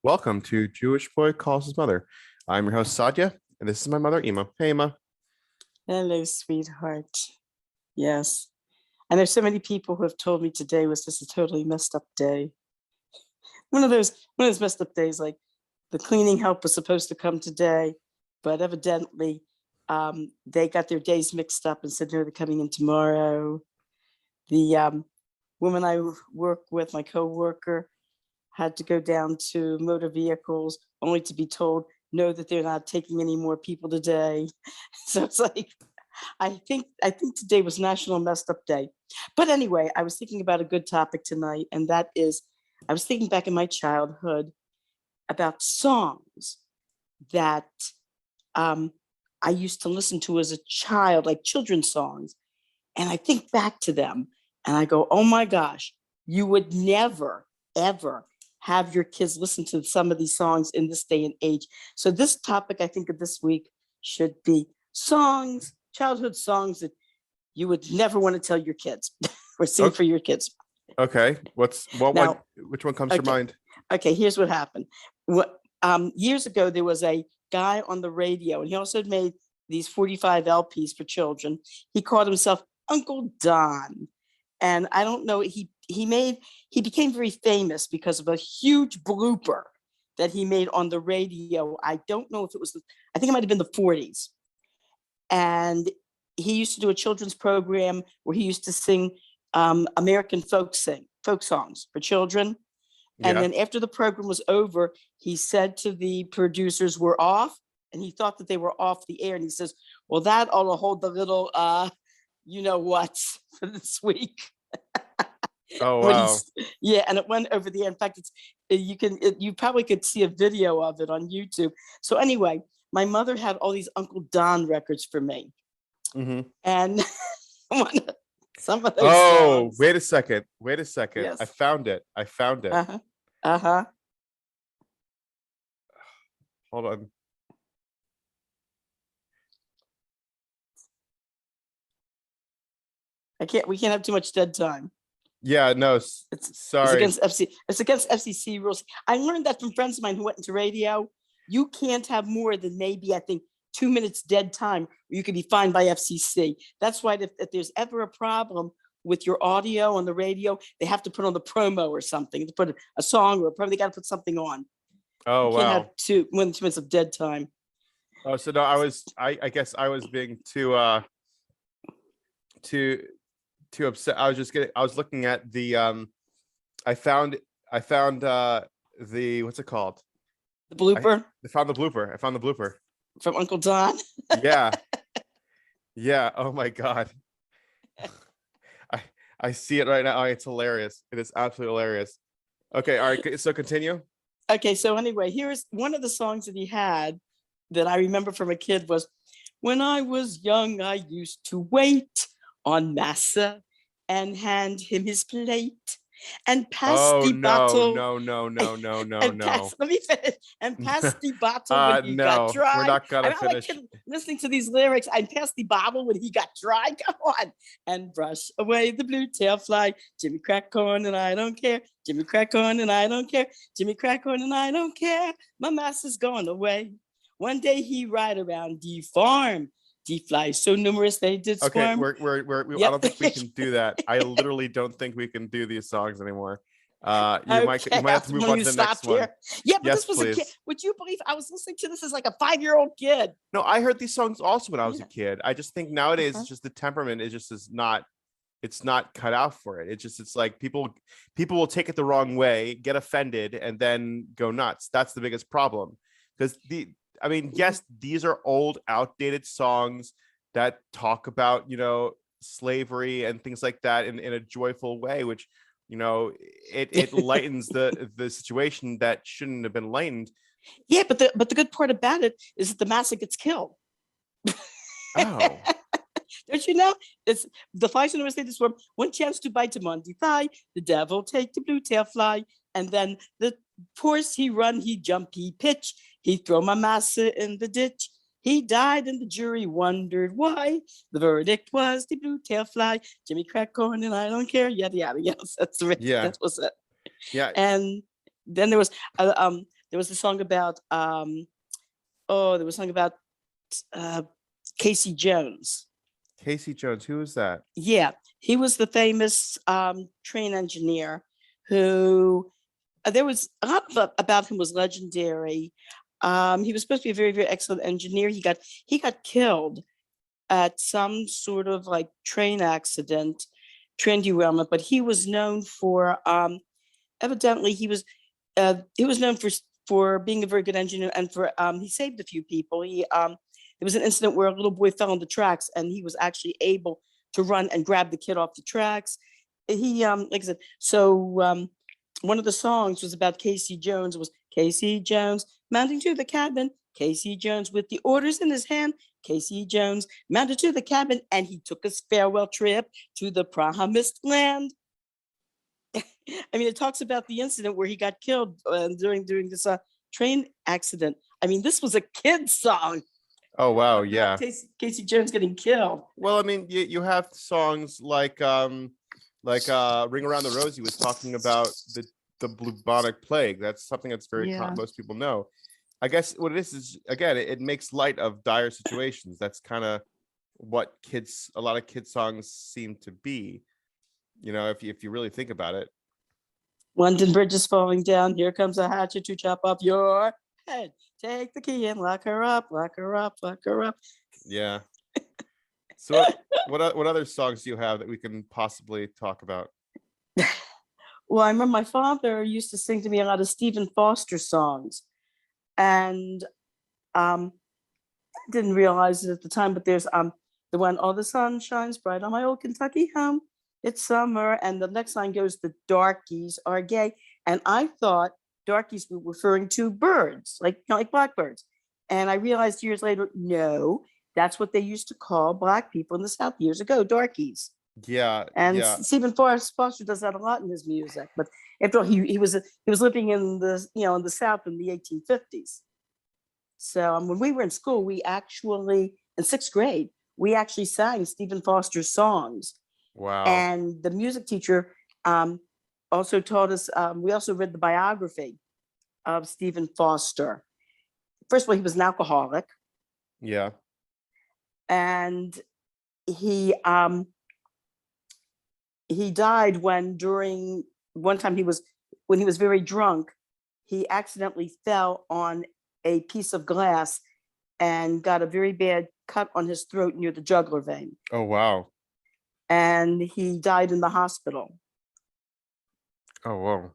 Welcome to Jewish Boy Calls His Mother. I'm your host, Sadia, and this is my mother, Ema. Hey, Ema. Hello, sweetheart. Yes. And there's so many people who have told me today was just a totally messed up day. One of those messed up days, like the cleaning help was supposed to come today, but evidently they got their days mixed up and said, no, they're coming in tomorrow. The woman I work with, my coworker, had to go down to motor vehicles only to be told, no, that they're not taking any more people today. So it's like, I think today was National Messed Up Day. But anyway, I was thinking about a good topic tonight, and that is, I was thinking back in my childhood about songs that I used to listen to as a child, like children's songs. And I think back to them and I go, oh my gosh, you would never, ever have your kids listen to some of these songs in this day and age. So this topic, I think, of this week should be songs, childhood songs that you would never want to tell your kids or sing for your kids. Okay. Which one comes to mind? Okay, here's what happened. Years ago, there was a guy on the radio, and he also made these 45 LPs for children. He called himself Uncle Don. And I don't know, he became very famous because of a huge blooper that he made on the radio. I don't know if it was, I think it might have been the 40s. And he used to do a children's program where he used to sing American folk songs for children. And then after the program was over, he said to the producers, we're off. And he thought that they were off the air. And he says, well, that ought to hold the little, you know what, for this week. Oh, wow. Yeah, and it went over the air. In fact, you probably could see a video of it on YouTube. So anyway, my mother had all these Uncle Don records for me. Mm-hmm. And some of those songs. Wait a second. Yes. I found it. Uh-huh. Hold on. We can't have too much dead time. Yeah, no, sorry. It's against FCC rules. I learned that from friends of mine who went into radio. You can't have more than maybe, I think, 2 minutes dead time, or you could be fined by FCC. That's why if there's ever a problem with your audio on the radio, they have to put on the promo or something, to put a song or a promo, they got to put something on. Oh, you can't have more than 2 minutes of dead time. Oh, so no, I guess I was being too upset. I was looking at the I found the what's it called? The blooper? I found the blooper. From Uncle Don? Yeah. Yeah. Oh my God. I see it right now. Oh, it's hilarious. It is absolutely hilarious. Okay, all right. So continue. Okay, so anyway, here's one of the songs that he had that I remember from a kid was, when I was young, I used to wait on massa and hand him his plate and pass the bottle. No. Let me finish. And pass the bottle when he got dry. We're not gonna finish. Like listening to these lyrics, and pass the bottle when he got dry. Come on. And brush away the blue tail fly. Jimmy crack corn and I don't care. Jimmy crack corn and I don't care. Jimmy crack corn and I don't care. My master's gone away. One day he ride around the farm. The flies so numerous they did squirm. Okay, I don't think we can do that. I literally don't think we can do these songs anymore. You might have to move on to the next one. Yeah, but this was a kid. Would you believe I was listening to this as like a 5-year-old kid? No, I heard these songs also when I was a kid. I just think nowadays it's just the temperament is not. It's not cut out for it. It's like people will take it the wrong way, get offended, and then go nuts. That's the biggest problem. Because yes, these are old, outdated songs that talk about, slavery and things like that in a joyful way, which, it lightens the situation that shouldn't have been lightened. Yeah, but the good part about it is that the massa gets killed. Oh. Don't you know? It's the flies never say this one. One chance to bite him on the thigh, the devil take the blue tail fly, and then the horse he run, he jump, he pitch. He throw my massa in the ditch. He died and the jury wondered why. The verdict was the blue tail fly. Jimmy crack corn and I don't care. Yada, yada, yada. That was it. Yeah. And then there was There was a song about there was a song about uh, Casey Jones. Casey Jones, who is that? Yeah, he was the famous train engineer who there was a lot about him was legendary. He was supposed to be a very, very excellent engineer. He got killed at some sort of like train accident, train derailment, but he was known for evidently he was known for being a very good engineer and for he saved a few people. There was an incident where a little boy fell on the tracks and he was actually able to run and grab the kid off the tracks. He like I said, so one of the songs was about Casey Jones. It was Casey Jones mounting to the cabin. Casey Jones with the orders in his hand. Casey Jones mounted to the cabin and he took his farewell trip to the promised land. I mean, it talks about the incident where he got killed during this train accident. I mean, this was a kid's song. Oh wow, yeah. Casey Jones getting killed. Well, I mean, you have songs like "Ring Around the Rosie" was talking about the bubonic plague. That's something that's very most people know. I guess what it is again, it makes light of dire situations. That's kind of what a lot of kids songs seem to be. You know, if you really think about it. London Bridge is falling down. Here comes a hatchet to chop off your head. Take the key and lock her up, lock her up, lock her up. Yeah. So what other songs do you have that we can possibly talk about? Well, I remember my father used to sing to me a lot of Stephen Foster songs. And I didn't realize it at the time, but there's the one, "Oh, the sun shines bright on my old Kentucky home. It's summer." And the next line goes, "The darkies are gay." And I thought darkies were referring to birds, like blackbirds. And I realized years later, no, that's what they used to call Black people in the South years ago, darkies. Yeah. And Stephen Foster does that a lot in his music. But after all, he was living in the South in the 1850s. So when we were in school, we actually, in 6th grade, we actually sang Stephen Foster's songs. Wow. And the music teacher also taught us, we also read the biography of Stephen Foster. First of all, he was an alcoholic. Yeah. And he died when he was very drunk, he accidentally fell on a piece of glass and got a very bad cut on his throat near the jugular vein. Oh, wow. And he died in the hospital. Oh, wow.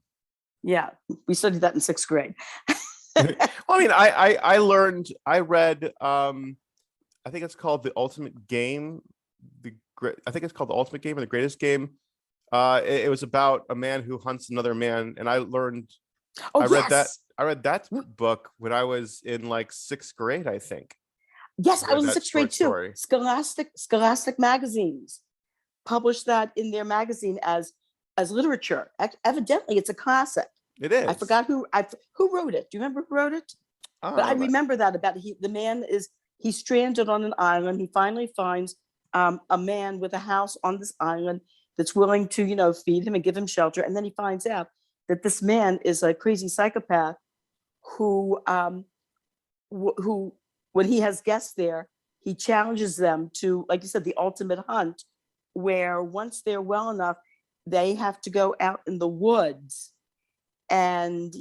Yeah, we studied that in 6th grade. Well, I mean, I read, I think it's called The Ultimate Game. I think it's called The Ultimate Game or The Greatest Game. It was about a man who hunts another man, and I learned. I read that book when I was in like 6th grade, I think. Yes, I was in 6th grade too. Scholastic magazines published that in their magazine as literature. Evidently, it's a classic. It is. I forgot who wrote it. Do you remember who wrote it? But I remember that about the man he's stranded on an island. He finally finds a man with a house on this island that's willing to, feed him and give him shelter. And then he finds out that this man is a crazy psychopath who when he has guests there, he challenges them to, like you said, the ultimate hunt, where once they're well enough, they have to go out in the woods and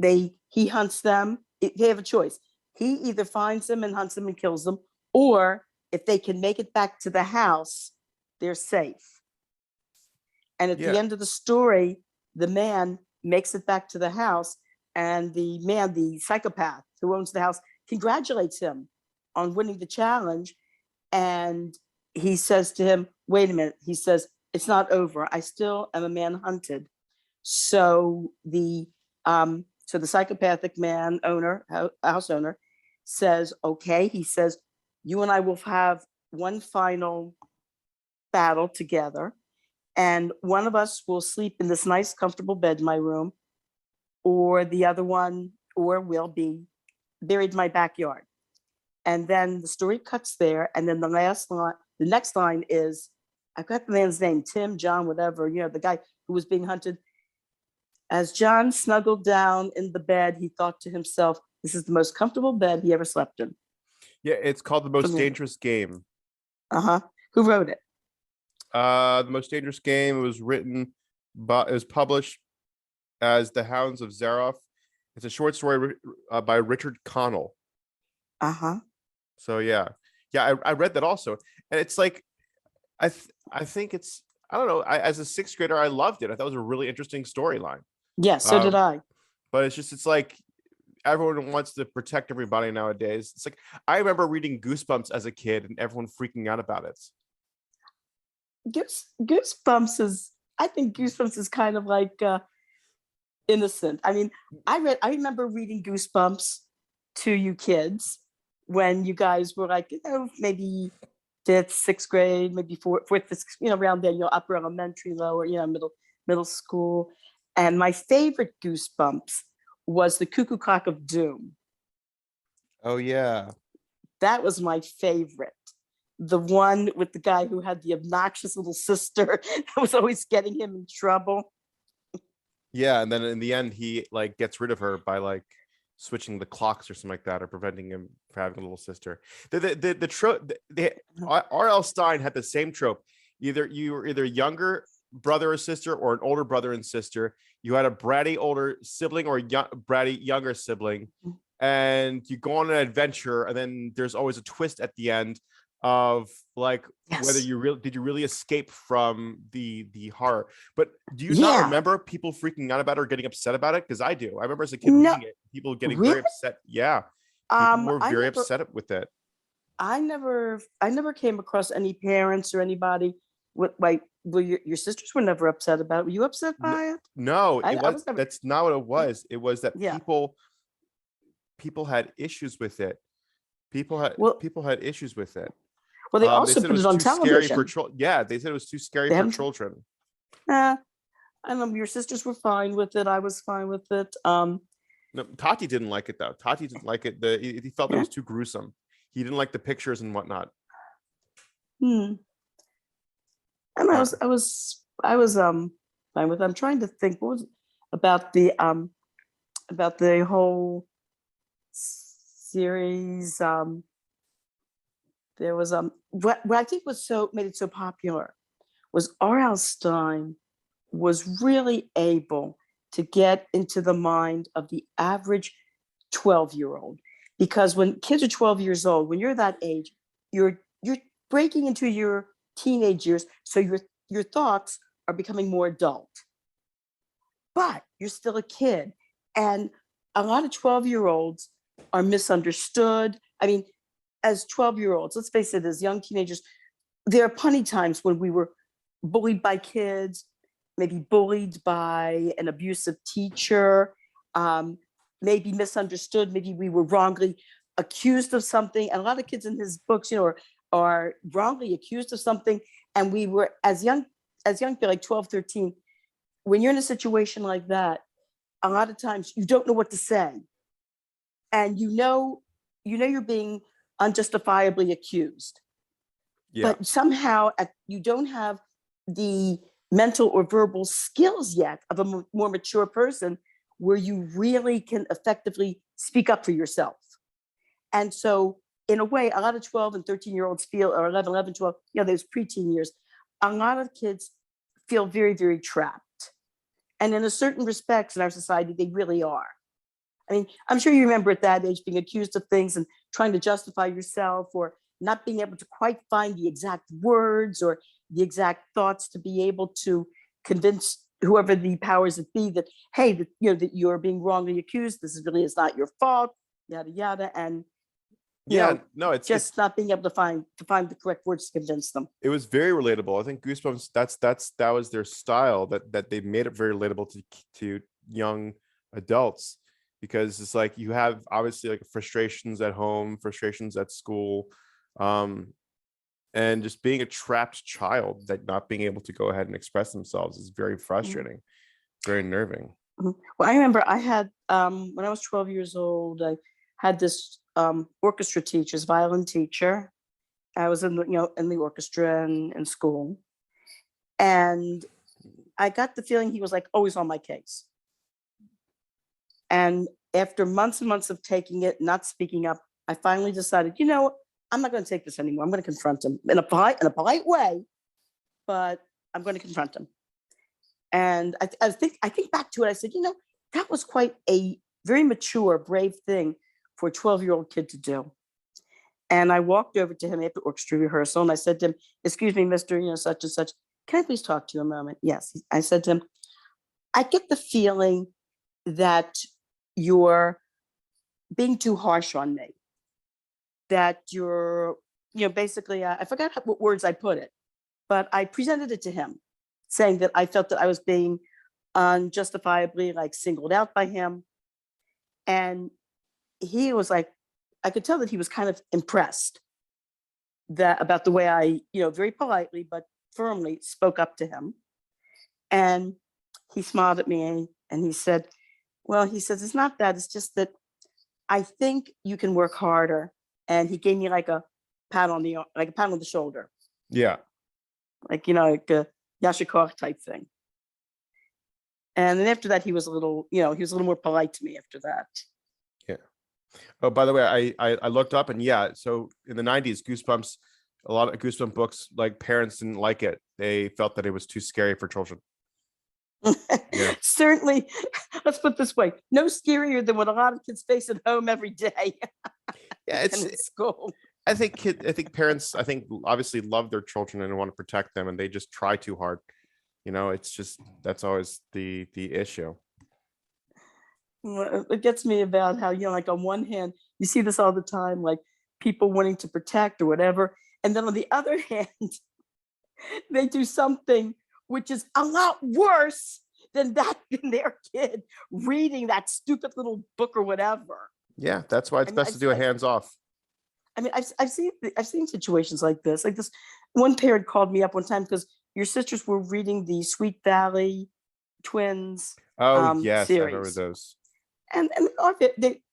he hunts them. They have a choice. He either finds them and hunts them and kills them, or if they can make it back to the house, they're safe. And at the end of the story, the man makes it back to the house, and the psychopath who owns the house, congratulates him on winning the challenge. And he says to him, wait a minute. He says, it's not over. I still am a man hunted. So the psychopathic house owner says, okay. He says, you and I will have one final battle together. And one of us will sleep in this nice, comfortable bed in my room, or the other one, will be buried in my backyard. And then the story cuts there. And then the next line is, I got the man's name, Tim, John, whatever, the guy who was being hunted. As John snuggled down in the bed, he thought to himself, this is the most comfortable bed he ever slept in. Yeah, it's called The Most Dangerous Game. Uh-huh. Who wrote it? The Most Dangerous Game. It was written, but it was published as The Hounds of Zaroff. It's a short story by Richard Connell. Uh-huh. So yeah, I read that also, and it's like, I think it's, I don't know. As a sixth grader, I loved it. I thought it was a really interesting storyline. Yeah, so did I. But it's like everyone wants to protect everybody nowadays. It's like I remember reading Goosebumps as a kid and everyone freaking out about it. I think Goosebumps is kind of like innocent. I mean, I remember reading Goosebumps to you kids when you guys were like, maybe fifth, sixth grade, maybe fourth, fifth, around there, upper elementary, lower, middle school. And my favorite Goosebumps was the Cuckoo Clock of Doom. Oh yeah. That was my favorite. The one with the guy who had the obnoxious little sister that was always getting him in trouble. Yeah, and then in the end, he like gets rid of her by like switching the clocks or something like that, or preventing him from having a little sister. The trope. R.L. Stine had the same trope. You were either younger brother or sister, or an older brother and sister. You had a bratty older sibling or a bratty younger sibling, and you go on an adventure, and then there's always a twist at the end of like, yes, whether did you really escape from the horror. But do you not remember people freaking out about it or getting upset about it? Because I do. I remember as a kid reading it, people getting very upset. Yeah, people were very upset with it. I never came across any parents or anybody with like, well, your sisters were never upset about it. Were you upset by it? No, that's not what it was. It was that people had issues with it. People had issues with it. Well, they also put it on television. They said it was too scary for children. I don't know. Your sisters were fine with it. I was fine with it. No, Tati didn't like it though. Tati didn't like it. He felt it was too gruesome. He didn't like the pictures and whatnot. And I was fine with it. I'm trying to think what was about the whole series. There was what I think made it so popular was R.L. Stine was really able to get into the mind of the average 12-year-old, because when kids are 12 years old, when you're that age, you're breaking into your teenage years, so your thoughts are becoming more adult, but you're still a kid, and a lot of 12-year-olds are misunderstood. I mean, as 12-year-olds, let's face it, as young teenagers, there are plenty of times when we were bullied by kids, maybe bullied by an abusive teacher, maybe misunderstood, maybe we were wrongly accused of something. And a lot of kids in his books, are wrongly accused of something. And we were, as young people, like 12, 13, when you're in a situation like that, a lot of times you don't know what to say. And you're being unjustifiably accused. But somehow you don't have the mental or verbal skills yet of a more mature person where you really can effectively speak up for yourself. And so in a way, a lot of 12 and 13-year-olds feel, or 11, 12, those preteen years, a lot of kids feel very, very trapped. And in a certain respects in our society, they really are. I mean, I'm sure you remember at that age being accused of things and trying to justify yourself, or not being able to quite find the exact words or the exact thoughts to be able to convince whoever the powers that be that, hey, that you're being wrongly accused. This is not your fault, yada, yada. And it's not being able to find the correct words to convince them. It was very relatable. I think Goosebumps, that was their style, that they made it very relatable to young adults, because it's like you have obviously like frustrations at home, frustrations at school, and just being a trapped child, that not being able to go ahead and express themselves is very frustrating, very unnerving. Well, I remember I had when I was 12 years old, I had this orchestra teacher, violin teacher. I was in the orchestra in school, and I got the feeling he was like always on my case. And after months and months of taking it, not speaking up, I finally decided, you know, I'm not going to take this anymore. I'm going to confront him in a polite way, but I'm going to confront him. And I think back to it. I said, you know, that was quite a very mature, brave thing for a 12-year-old kid to do. And I walked over to him after orchestra rehearsal, and I said to him, "Excuse me, Mister, you know, such and such. Can I please talk to you a moment?" Yes, I said to him, "I get the feeling that you're being too harsh on me. That you're, you know, basically, I forgot what words I put it, but I presented it to him, saying that I felt that I was being unjustifiably like singled out by him, and he was like, I could tell that he was kind of impressed that about the way I, you know, very politely but firmly spoke up to him. And he smiled at me and he said, well, he says, it's not that, it's just that I think you can work harder. And he gave me like a pat on the shoulder. Yeah. Like, you know, like a Yashikov type thing. And then after that, he was a little more polite to me after that. Yeah. Oh, by the way, I looked up and yeah, so in the 90s, Goosebumps, a lot of Goosebump books, like parents didn't like it. They felt that it was too scary for children. Yeah. Certainly, let's put it this way, no scarier than what a lot of kids face at home every day. Yeah, it's in school. I think parents, obviously love their children and want to protect them, and they just try too hard. You know, it's just, that's always the issue. Well, it gets me about how, you know, like on one hand, you see this all the time, like people wanting to protect or whatever. And then on the other hand, they do something which is a lot worse than their kid reading that stupid little book or whatever. Yeah, that's why it's best to do a hands off. I mean, I've seen situations like this. Like this, one parent called me up one time because your sisters were reading the Sweet Valley Twins Yes, series. I remember those. And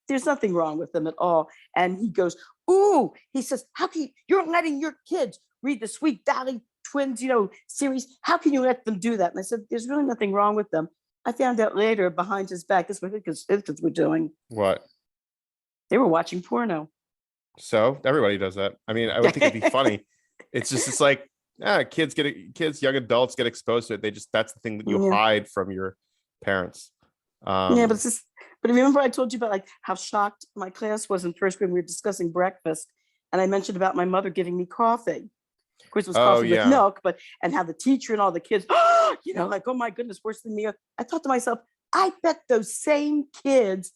there's nothing wrong with them at all. And he goes, "Ooh," he says, "How can you're letting your kids read the Sweet Valley Twins, you know, series? How can you let them do that?" And I said, "There's really nothing wrong with them." I found out later behind his back, this is what his kids were doing. What? They were watching porno. So everybody does that. I mean, I would think it'd be funny. It's like, kids, young adults get exposed to it. That's the thing that you hide from your parents. Yeah, but remember I told you about like how shocked my class was in first grade. We were discussing breakfast, and I mentioned about my mother giving me coffee. Of course, it was coffee with milk, and how the teacher and all the kids, you know, like, oh my goodness, worse than me. I thought to myself, I bet those same kids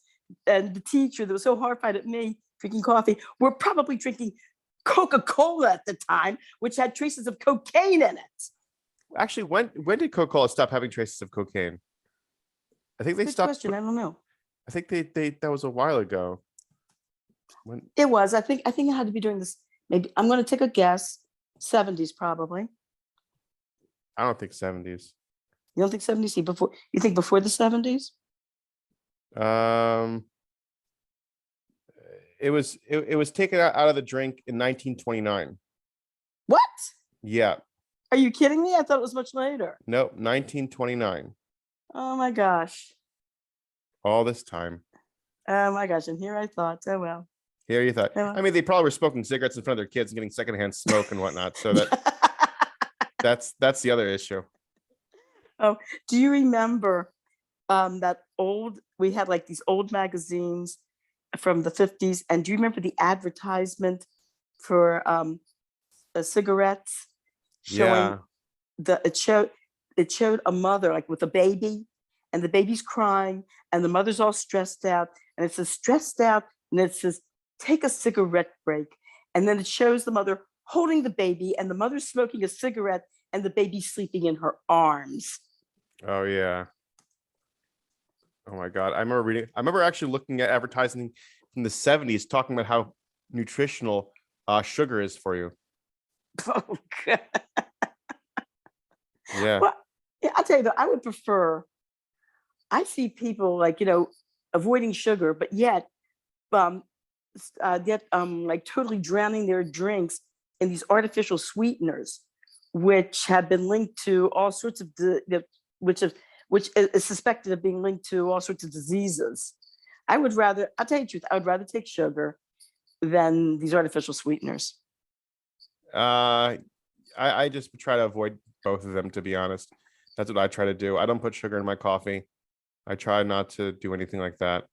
and the teacher that was so horrified at me drinking coffee were probably drinking Coca-Cola at the time, which had traces of cocaine in it. Actually, when did Coca-Cola stop having traces of cocaine? I think they stopped. Question. I don't know. I think they that was a while ago. When it was, I think it had to be during this. Maybe I'm going to take a guess. 70s probably. I don't think 70s. You don't think 70s? You think before the 70s? It was taken out of the drink in 1929. What? Yeah. Are you kidding me? I thought it was much later. Nope, 1929. Oh my gosh. All this time. Oh my gosh. And here I thought, oh well. Here you thought. I mean, they probably were smoking cigarettes in front of their kids and getting secondhand smoke and whatnot. So that's the other issue. Oh, do you remember we had like these old magazines from the 50s, and do you remember the advertisement for cigarettes showing it showed a mother like with a baby, and the baby's crying and the mother's all stressed out, and it says stressed out, and it says take a cigarette break, and then it shows the mother holding the baby and the mother smoking a cigarette and the baby sleeping in her arms. Oh yeah. Oh my God. I remember actually looking at advertising from the 70s talking about how nutritional sugar is for you. Oh God. Yeah. Well, yeah, I'll tell you though, I see people like, you know, avoiding sugar, but yet like totally drowning their drinks in these artificial sweeteners, which have been linked to all sorts of which is suspected of being linked to all sorts of diseases. I'll tell you the truth, I would rather take sugar than these artificial sweeteners. I just try to avoid both of them, to be honest. That's what I try to do. I don't put sugar in my coffee. I try not to do anything like that.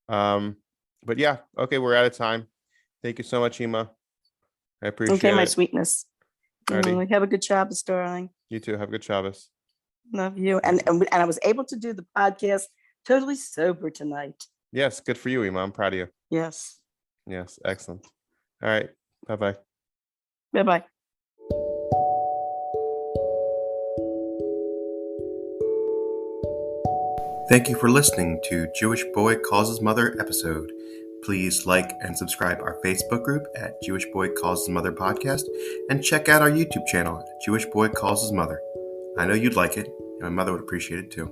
But yeah, okay, we're out of time. Thank you so much, Ema. I appreciate Okay, my it. sweetness. Alrighty. Have a good Shabbos, darling. You too. Have a good Shabbos. Love you. And I was able to do the podcast totally sober tonight. Yes, good for you, Ema. I'm proud of you. Yes. Yes, excellent. All right. Bye-bye. Bye-bye. Thank you for listening to Jewish Boy Calls His Mother episode. Please like and subscribe our Facebook group at Jewish Boy Calls His Mother podcast, and check out our YouTube channel, Jewish Boy Calls His Mother. I know you'd like it, and my mother would appreciate it too.